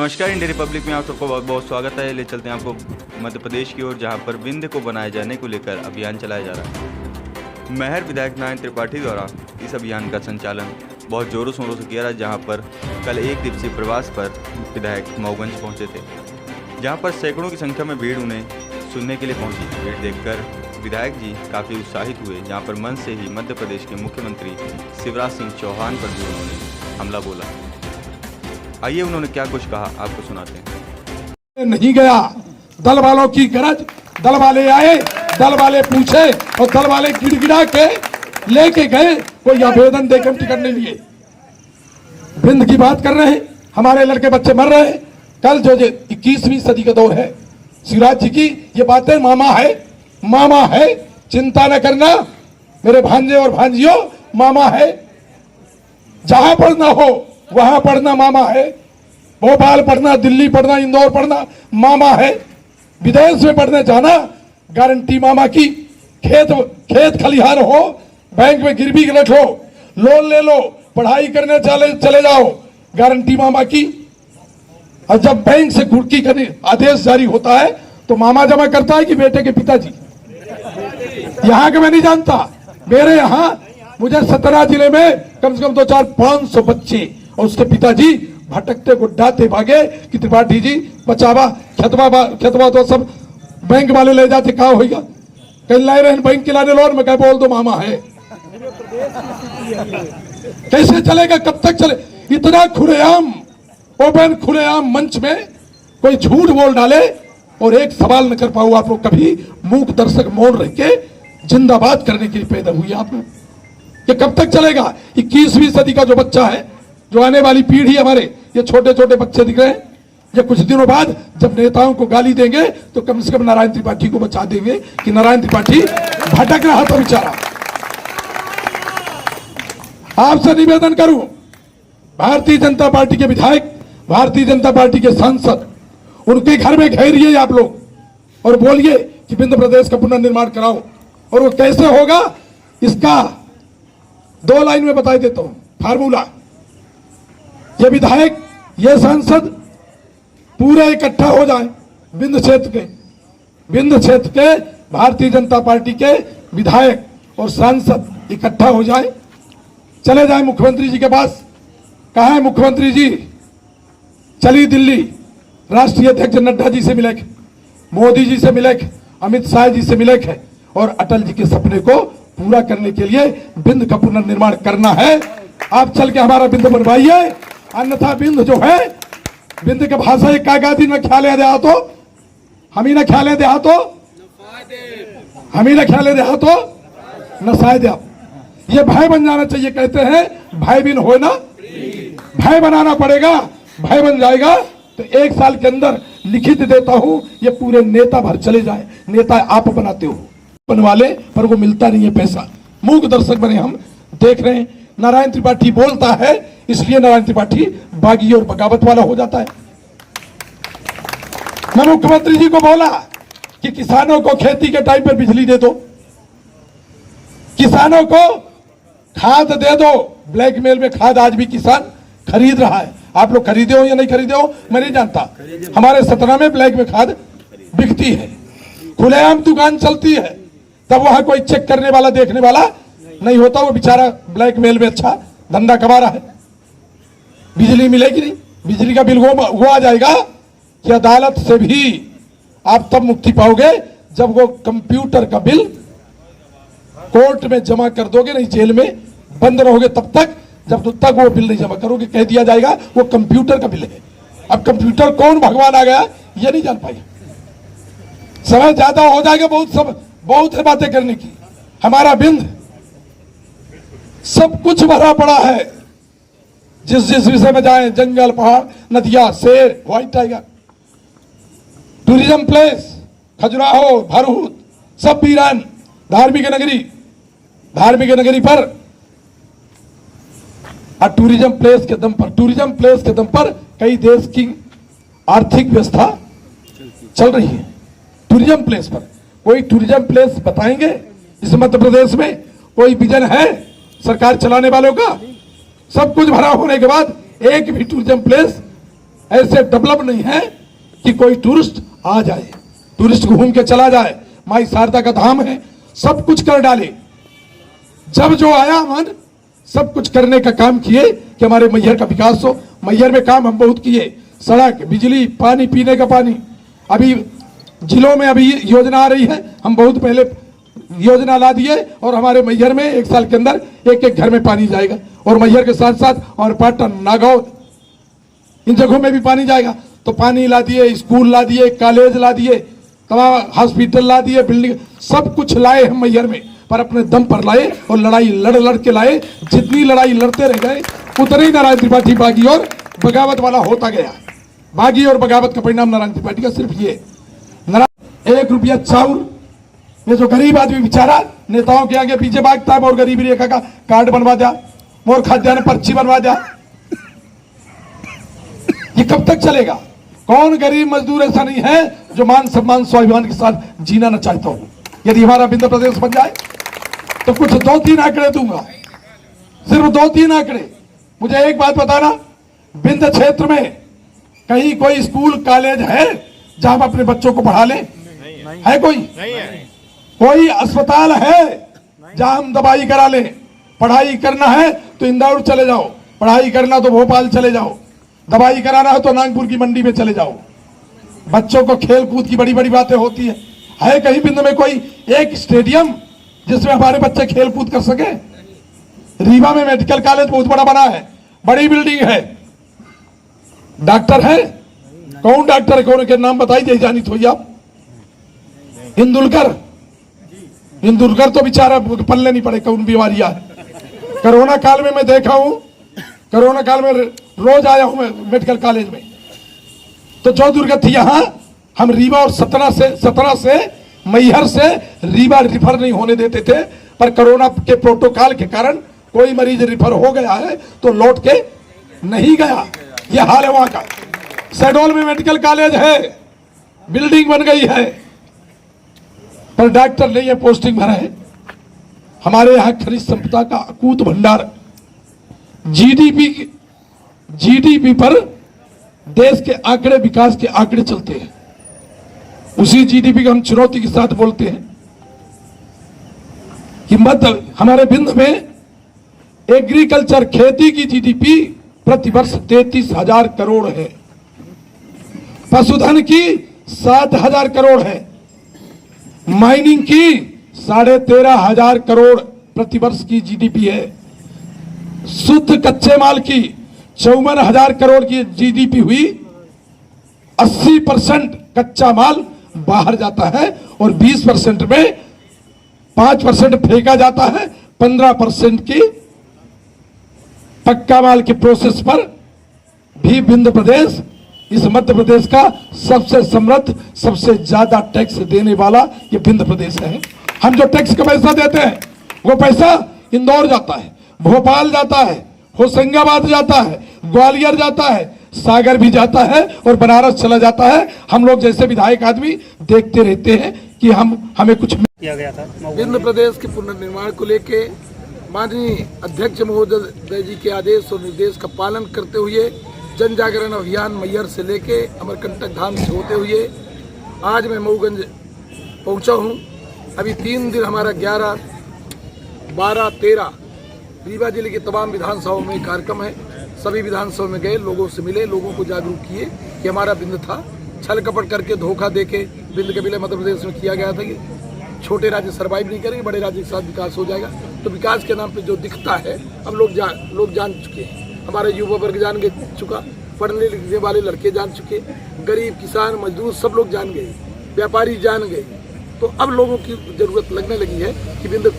नमस्कार, India Republic में आप सबको बहुत बहुत स्वागत है। ले चलते हैं आपको मध्य प्रदेश की ओर, जहां पर विंध्य को बनाए जाने को लेकर अभियान चलाया जा रहा है। महर विधायक नारायण त्रिपाठी द्वारा इस अभियान का संचालन बहुत जोरों शोरों से किया रहा, जहां पर कल एक दिवसीय प्रवास पर विधायक मऊगंज पहुंचे थे, जहां पर सैकड़ों की संख्या में भीड़ उन्हें सुनने के लिए पहुंची। भीड़ देखकर विधायक जी काफ़ी उत्साहित हुए, जहां पर मंच से ही मध्य प्रदेश के मुख्यमंत्री शिवराज सिंह चौहान पर भी उन्होंने हमला बोला। आइए उन्होंने क्या कुछ कहा, आपको सुनाते हैं। नहीं गया, दल वालों की गरज, दल वाले आए, दल वाले पूछे और दल वाले गिड़गिड़ा के लेके गए, कोई आवेदन देकर टिकट नहीं लिए। विंध्य की बात कर रहे हैं, हमारे लड़के बच्चे मर रहे हैं। कल जो 21वीं सदी का दौर है, शिवराज जी की ये बातें मामा है, चिंता न करना मेरे भांजे और भांजियों, मामा है। जहां पढ़ना हो वहां पढ़ना मामा है, भोपाल पढ़ना, दिल्ली पढ़ना, इंदौर पढ़ना मामा है। विदेश में पढ़ने जाना गारंटी मामा की। खेत खलिहान हो, बैंक में गिरवी रख लो, लोन ले लो, पढ़ाई करने चले जाओ, गारंटी मामा की। और जब बैंक से कुर्की करने आदेश जारी होता है तो मामा जमा करता है कि बेटे के पिताजी? यहाँ के मैं नहीं जानता, मेरे यहाँ मुझे 17 जिले में कम से कम 2-4-500 बच्चे और उसके पिताजी भटकते को डांटे भागे कि त्रिपाठी जी बचावा, खेतवा तो सब बैंक वाले ले जाते, कहा होगा कल लाए रहे बैंक के लाने लोन में, क्या बोल दो मामा है। कैसे चलेगा, कब तक चले? इतना खुलेआम, ओपन खुलेआम मंच में कोई झूठ बोल डाले और एक सवाल न कर पाओ आप लोग। कभी मूक दर्शक मौन रह के जिंदाबाद करने के लिए पैदा हुई आप लोग। ये कब तक चलेगा? 21वीं सदी का जो बच्चा है, जो आने वाली पीढ़ी, हमारे ये छोटे छोटे बच्चे दिख रहे हैं, ये कुछ दिनों बाद जब नेताओं को गाली देंगे तो कम से कम नारायण त्रिपाठी को बचा देंगे कि नारायण त्रिपाठी भटक रहा था बेचारा। आपसे निवेदन करूं, भारतीय जनता पार्टी के विधायक, भारतीय जनता पार्टी के सांसद, उनके घर में घेरिए आप लोग और बोलिए कि विंध्य प्रदेश का पुनर्निर्माण कराओ। और वो कैसे होगा, इसका 2 लाइन में बता देता हूं फार्मूला। ये विधायक, ये सांसद पूरे इकट्ठा हो जाए, विंध्य क्षेत्र के भारतीय जनता पार्टी के विधायक और सांसद इकट्ठा हो जाए, चले जाए मुख्यमंत्री जी के पास। कहा है मुख्यमंत्री जी? चली दिल्ली, राष्ट्रीय अध्यक्ष नड्डा जी से मिले, मोदी जी से मिले, अमित शाह जी से मिले और अटल जी के सपने को पूरा करने के लिए विंध्य का पुनर्निर्माण करना है। आप चल के हमारा विंध्य बनवाइए, अन्यथा विंध्य जो है, विंध्य के भाषा एक कागादी में ख्याल दे तो हम ही ना ख्याल दे तो हम ही ना ख्याल दे तो न शायद आप। ये भय बन जाना चाहिए, कहते हैं भय बिन हो ना, भय बनाना पड़ेगा। भय बन जाएगा तो 1 साल के अंदर लिखित देता हूं, ये पूरे नेता भर चले जाए। नेता आप बनाते हो बनवाले, पर वो मिलता नहीं है पैसा। मूक दर्शक बने हम, देख रहे हैं। नारायण त्रिपाठी बोलता है, इसलिए नारायण त्रिपाठी बागी और बगावत वाला हो जाता है। मैं मुख्यमंत्री जी को बोला कि किसानों को खेती के टाइम पर बिजली दे दो, किसानों को खाद दे दो। ब्लैकमेल में खाद आज भी किसान खरीद रहा है। आप लोग खरीदे हो या नहीं खरीदे हो मैं नहीं जानता। हमारे सतना में ब्लैक में खाद बिकती है, खुलेआम दुकान चलती है, तब वहां कोई चेक करने वाला, देखने वाला नहीं होता। वो बेचारा ब्लैकमेल में अच्छा धंधा कमा रहा है। बिजली मिलेगी नहीं, बिजली का बिल वो आ जाएगा कि अदालत से भी आप तब मुक्ति पाओगे जब वो कंप्यूटर का बिल कोर्ट में जमा कर दोगे, नहीं जेल में बंद रहोगे तब तक, जब तक वो बिल नहीं जमा करोगे। कह दिया जाएगा वो कंप्यूटर का बिल है। अब कंप्यूटर कौन भगवान आ गया ये नहीं जान पाएगा। समय ज्यादा हो जाएगा, बहुत है बातें करने की। हमारा विंध्य सब कुछ भरा पड़ा है, जिस विषय में जाए, जंगल, पहाड़, नदियां, शेर, white tiger, tourism place, Khajuraho, Bharuch, सब वीरान, धार्मिक नगरी पर और टूरिज्म प्लेस के दम पर कई देश की आर्थिक व्यवस्था चल रही है। टूरिज्म प्लेस पर कोई टूरिज्म प्लेस बताएंगे इस मध्य प्रदेश में? कोई विजन है सरकार चलाने वालों का? सब कुछ भरा होने के बाद एक भी टूरिज्म प्लेस ऐसे डेवलप नहीं है कि कोई टूरिस्ट आ जाए, टूरिस्ट घूम के चला जाए। माई शारदा का धाम है, सब कुछ कर डाले। जब जो आया मन सब कुछ करने का काम किए कि हमारे मैहर का विकास हो। मैहर में काम हम बहुत किए, सड़क, बिजली, पानी, पीने का पानी। अभी जिलों में अभी योजना आ रही है, हम बहुत पहले योजना ला दिए और हमारे मैहर में 1 साल के अंदर एक एक घर में पानी जाएगा। और मैहर के साथ साथ और पाटन, नागौर, इन जगहों में भी पानी जाएगा। तो पानी ला दिए, स्कूल ला दिए, कॉलेज ला दिए, तमाम हॉस्पिटल ला दिए, बिल्डिंग, सब कुछ लाए हम मैहर में, पर अपने दम पर लाए और लड़ाई लड़ लड़ के लाए। जितनी लड़ाई लड़ते रह गए उतने ही नारायण त्रिपाठी बागी और बगावत वाला होता गया। बागी और बगावत का परिणाम नारायण त्रिपाठी का सिर्फ ये, 1 रुपया चाउर, ये जो गरीब आदमी बेचारा नेताओं के आगे पीछे भागता है, और गरीबी रेखा का कार्ड बनवा दिया, मोर खाद्यान्न पर्ची बनवा दिया। ये कब तक चलेगा? कौन गरीब मजदूर ऐसा नहीं है जो मान सम्मान स्वाभिमान के साथ जीना न चाहता हो? यदि हमारा विंध्य प्रदेश बन जाए तो कुछ 2-3 आंकड़े दूंगा, सिर्फ 2-3 आंकड़े। मुझे एक बात बताना, विंध्य क्षेत्र में कहीं कोई स्कूल कॉलेज है जहां हम अपने बच्चों को पढ़ा लें? है कोई? नहीं है। कोई अस्पताल है जहां हम दवाई करा लें? पढ़ाई करना है तो इंदौर चले जाओ, पढ़ाई करना तो भोपाल चले जाओ, दवाई कराना है तो नागपुर की मंडी में चले जाओ। बच्चों को खेल कूद की बड़ी बड़ी बातें होती है कहीं विंध्य में कोई एक स्टेडियम जिसमें हमारे बच्चे खेल कूद कर सके? रीवा में मेडिकल कॉलेज बहुत बड़ा बना है, बड़ी बिल्डिंग है, डॉक्टर है? कौन डॉक्टर है? कौन के नाम बताइए, जानी थोड़ी आप? इंदुलकर, इंदुलकर तो बेचारा पल्ले नहीं पड़े, कौन बीमारियां है। कोरोना काल में मैं देखा हूं, कोरोना काल में रोज आया हूं मैं मेडिकल कॉलेज में, तो जो दुर्गति यहां हम रीवा और सतना से मैहर से रीवा रिफर नहीं होने देते थे, पर कोरोना के प्रोटोकॉल के कारण कोई मरीज रिफर हो गया है तो लौट के नहीं गया। ये हाल है वहां का। शहडोल में मेडिकल कॉलेज है, बिल्डिंग बन गई है, पर डॉक्टर नहीं है, पोस्टिंग भरा है। हमारे यहां खनिज संपदा का अकूत भंडार, जीडीपी पर देश के आंकड़े, विकास के आंकड़े चलते हैं। उसी जीडीपी को हम चुनौती के साथ बोलते हैं कि हमारे विंध्य में एग्रीकल्चर, खेती की जीडीपी प्रति वर्ष 33,000 करोड़ है, पशुधन की 7,000 करोड़ है, माइनिंग की 13,500 करोड़ प्रति वर्ष की जीडीपी है, शुद्ध कच्चे माल की 54,000 करोड़ की जीडीपी हुई। 80% कच्चा माल बाहर जाता है और 20% में 5% फेंका जाता है। 15% की पक्का माल के प्रोसेस पर भी विंध्य प्रदेश इस मध्य प्रदेश का सबसे समृद्ध, सबसे ज्यादा टैक्स देने वाला ये विंध्य प्रदेश है। हम जो टैक्स का पैसा देते हैं वो पैसा इंदौर जाता है, भोपाल जाता है, होशंगाबाद जाता है, ग्वालियर जाता है, सागर भी जाता है और बनारस चला जाता है। हम लोग जैसे विधायक आदमी देखते रहते हैं कि हमें कुछ किया गया था। विंध्य प्रदेश के पुनर्निर्माण को लेके माननीय अध्यक्ष महोदय जी के आदेश और निर्देश का पालन करते हुए जन जागरण अभियान मैहर से लेके अमरकंटक धाम से होते हुए आज मैं मऊगंज पहुंचा हूं। अभी 3 दिन हमारा 11, 12, 13 रीवा जिले के तमाम विधानसभाओं में कार्यक्रम है। सभी विधानसभा में गए, लोगों से मिले, लोगों को जागरूक किए कि हमारा विंध्य था, छल कपट करके, धोखा देके विंध्य के विलय मध्य प्रदेश में किया गया था कि छोटे राज्य सर्वाइव नहीं करेंगे, बड़े राज्य के साथ विकास हो जाएगा। तो विकास के नाम पे जो दिखता है अब लोग जान चुके हैं। हमारा युवा वर्ग जान चुका, पढ़ने लिखने वाले लड़के जान चुके, गरीब, किसान, मजदूर सब लोग जान गए, व्यापारी जान गए। तो अब लोगों की जरूरत लगने लगी है कि विंध्य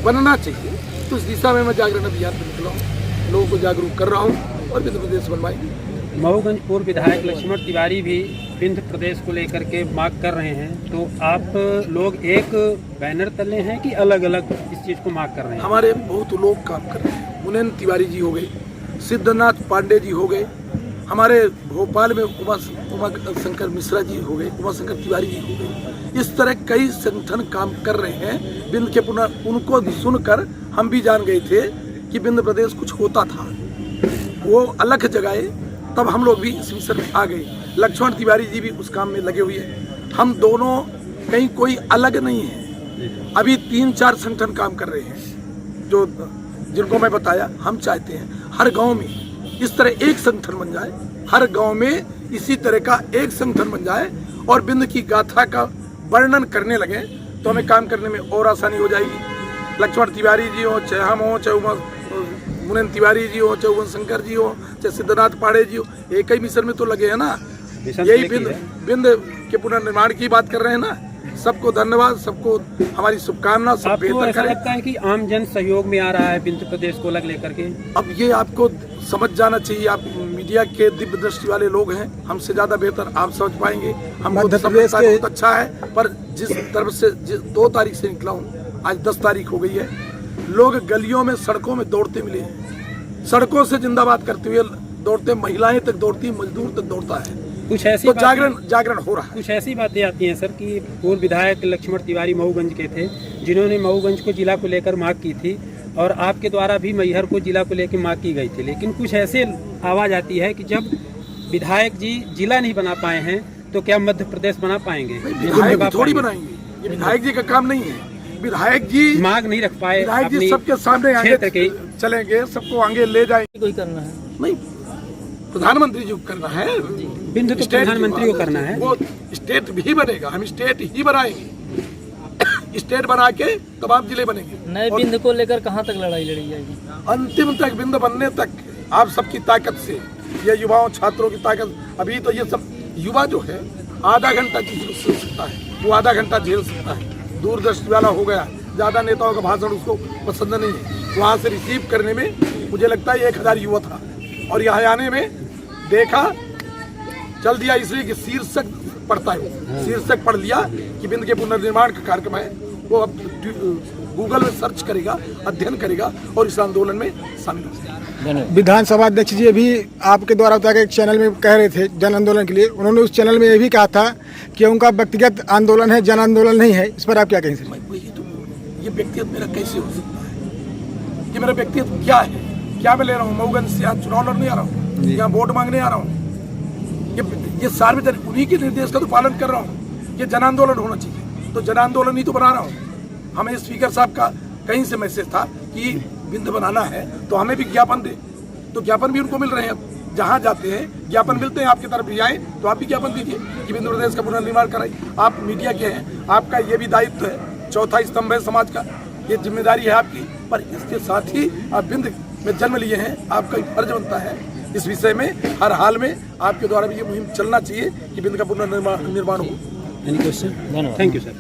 बनना चाहिए। तो इस दिशा में मैं जागरण अभियान पर निकला हूँ, लोगों को जागरूक कर रहा हूँ और विंध्य प्रदेश बनवाएंगे। मऊगंज पूर्व विधायक लक्ष्मण तिवारी भी विंध्य प्रदेश को लेकर के मांग कर रहे हैं, तो आप लोग एक बैनर तले हैं कि अलग अलग इस चीज को मांग कर रहे हैं? हमारे बहुत लोग काम कर रहे हैं। मुनेन तिवारी जी हो गए, सिद्धनाथ पांडे जी हो गए, हमारे भोपाल में उमा शंकर मिश्रा जी हो गए, उमा शंकर तिवारी जी हो गए। इस तरह कई संगठन काम कर रहे हैं विंध्य के पुनः। उनको सुनकर हम भी जान गए थे कि विंध्य प्रदेश कुछ होता था। वो अलग जगाए, तब हम लोग भी इस मिशन में आ गए। लक्ष्मण तिवारी जी भी उस काम में लगे हुए हैं। हम दोनों कहीं कोई अलग नहीं है। अभी 3-4 संगठन काम कर रहे हैं जो जिनको मैं बताया। हम चाहते हैं हर गांव में इस तरह एक संगठन बन जाए, हर गांव में इसी तरह का एक संगठन बन जाए और बिंद की गाथा का वर्णन करने लगे तो हमें काम करने में और आसानी हो जाएगी। लक्ष्मण तिवारी जी हो, चाहे हम हो, चाहे मुनेन तिवारी जी हो, चाहे उवन शंकर जी हो, चाहे सिद्धनाथ पाड़े जी हो, एक ही मिशन में तो लगे हैं ना। यही बिंद के पुनर्निर्माण की बात कर रहे हैं ना। सबको धन्यवाद, सबको हमारी शुभकामना। सब आपको बेहतर ऐसा करें। लगता है कि आम जन सहयोग में आ रहा है विंध्य प्रदेश को अलग लेकर के? अब ये आपको समझ जाना चाहिए। आप मीडिया के दिव्य दृष्टि वाले लोग हैं, हमसे ज्यादा बेहतर आप समझ पाएंगे। हमको समझता बहुत अच्छा है, पर जिस तरफ से 2 तारीख से निकला हूँ, आज 10 तारीख हो गई है, लोग गलियों में सड़कों में दौड़ते मिले हैं। सड़कों से जिंदाबाद करते हुए दौड़ते, महिलाएं तक दौड़ती, मजदूर तक दौड़ता है। कुछ ऐसी तो जागरण हो रहा है। कुछ ऐसी बातें आती हैं सर कि पूर्व विधायक लक्ष्मण तिवारी मऊगंज के थे, जिन्होंने मऊगंज को जिला को लेकर मांग की थी और आपके द्वारा भी मैहर को जिला को लेकर मांग की गई थी। लेकिन कुछ ऐसे आवाज आती है कि जब विधायक जी जिला नहीं बना पाए हैं तो क्या मध्य प्रदेश बना पाएंगे? विधायक थोड़ी बनाएंगे, ये विधायक जी का काम नहीं है। विधायक जी मांग नहीं रख पाए, विधायक जी सबके सामने आगे चलेंगे, सबको आगे ले जाएंगे। कोई करना है नहीं, प्रधानमंत्री जी को करना है। बिंदु तो प्रधानमंत्री को करना है। वो स्टेट भी बनेगा, हम स्टेट ही बनाएंगे। स्टेट बना के तब आप जिले बनेंगे। नए बिंद को लेकर कहां तक लड़ाई लड़ी जाएगी? अंतिम तक, बिंद बनने तक आप सबकी ताकत से, ये युवाओं छात्रों की ताकत। अभी तो ये सब युवा जो है आधा घंटा झेल सकता है, वो आधा घंटा झेल सकता है। दूरदर्शी वाला हो गया, ज्यादा नेताओं का भाषण उसको पसंद नहीं है। वहाँ से रिसीव करने में मुझे लगता है 1000 युवा था और यहाँ आने में देखा, चल दिया, इसलिए कि शीर्षक पढ़ता है, शीर्षक पढ़ लिया कि बिंद के पुनर्निर्माण का कार्यक्रम है। वो अब गूगल में सर्च करेगा, अध्ययन करेगा और इस आंदोलन में शामिल हो जाएगा। विधानसभा अध्यक्ष जी अभी आपके द्वारा बताया एक चैनल में कह रहे थे जन आंदोलन के लिए, उन्होंने उस चैनल में ये भी कहा था कि उनका व्यक्तिगत आंदोलन है, जन आंदोलन नहीं है। इस पर आप क्या कहेंगे? ये व्यक्तिगत मेरा कैसे हो सकता है? ये मेरा व्यक्तिगत क्या है? क्या मैं ले रहा हूँ? मऊगंज से आज चुनाव लड़ने आ रहा हूँ, यहाँ वोट मांगने आ रहा हूँ। ये सार्वजनिक उन्हीं के निर्देश का तो पालन कर रहा हूँ। ये जन आंदोलन होना चाहिए, तो जन आंदोलन ही तो बना रहा हूँ। हमें स्पीकर साहब का कहीं से मैसेज था कि बिंद बनाना है तो हमें भी ज्ञापन दे, तो ज्ञापन भी उनको मिल रहे हैं। जहाँ जाते हैं ज्ञापन मिलते हैं। आपकी तरफ भी आए तो आप भी ज्ञापन दीजिए कि बिंद प्रदेश का पुनर्निर्माण कराइए। आप मीडिया के हैं, आपका ये भी दायित्व है, चौथा स्तंभ है समाज का, ये जिम्मेदारी है आपकी। पर इसके साथ ही आप बिंद में जन्म लिए हैं, आपका फर्ज बनता है इस विषय में हर हाल में आपके द्वारा भी ये मुहिम चलना चाहिए कि बिंद का पुनर्निर्माण हो। Any question? Thank you sir.